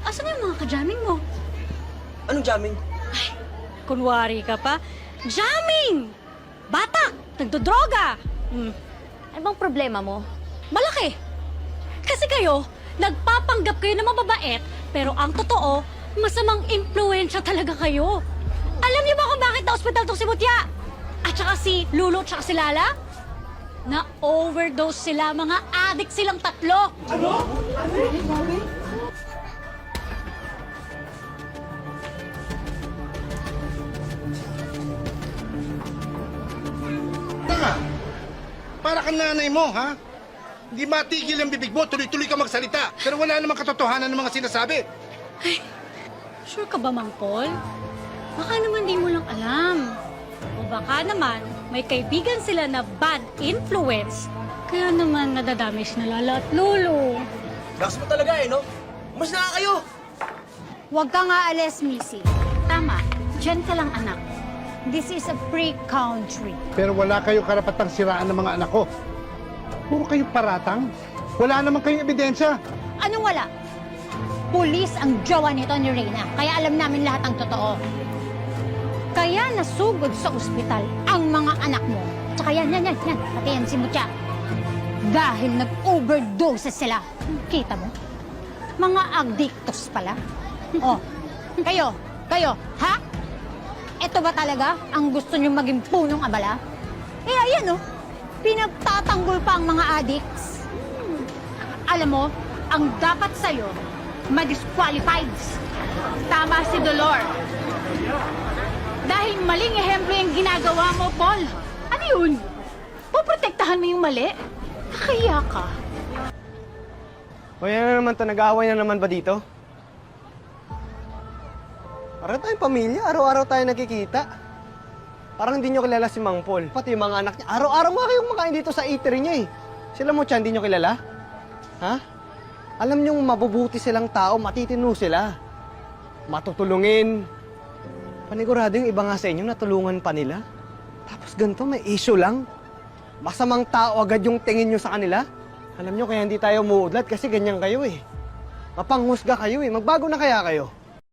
Asan yung mga ka-jamming mo? Anong jamming? Kunwari ka pa. Jamming! Batak! Nagdodroga! Ano bang problema mo? Malaki! Kasi kayo, nagpapanggap kayo na mababait, pero ang totoo, masamang impluensya talaga kayo. Alam niyo ba kung bakit na-hospital tong si Mutya? At saka si Lulu at saka si Lala? Na-overdose sila, mga addict silang tatlo. Tanga! Para kang nanay mo, ha? Hindi matigil ang bibig mo, tuloy-tuloy ka magsalita. Pero wala namang katotohanan ng mga sinasabi. Sure ka ba, Mang Paul? Baka naman di mo lang alam. O baka naman, may kaibigan sila na bad influence. Kaya naman nadadami si Lala at Lulu. Lakas mo talaga no? Mas na kayo! Huwag ka nga alis, Missy. Tama, dyan ka lang, anak. This is a free country. Pero wala kayong karapatang siraan ng mga anak ko. Puro kayong paratang. Wala naman kayong ebidensya. Anong wala? Pulis ang jowa nito ni Reyna, kaya alam namin lahat ang totoo. Kaya nasugod sa ospital ang mga anak mo. Tsaka yan. Pati yan si Mutya. Dahil nag-overdose sila. Kita mo? Mga addictos pala. Oh, kayo, ha? Ito ba talaga ang gusto nyo maging punong abala? Eh, ayan oh, pinagtatanggol pa ang mga addicts. Alam mo, ang dapat sa'yo, ma-disqualified. Tama si Dolor. Dahil maling ehemplo yung ginagawa mo, Paul. Ano yun? Poprotektahan mo yung mali? Nakaya ka. O yan na naman to, nag-aaway na naman ba dito? Para tayong pamilya, araw-araw tayo nagkikita. Parang hindi nyo kilala si Mang Paul, pati yung mga anak niya. Araw-araw mga kayong makain dito sa eatery niya eh. Sila mo, hindi nyo kilala? Ha? Alam nyong mabubuti silang tao, matitino sila. Matutulungin. Panigurado yung iba nga sa inyo, natulungan pa nila. Tapos ganito, may issue lang. Masamang tao agad yung tingin nyo sa kanila. Alam nyo, kaya hindi tayo umuudlad kasi ganyan kayo eh. Mapanghusga kayo eh. Magbago na kaya kayo?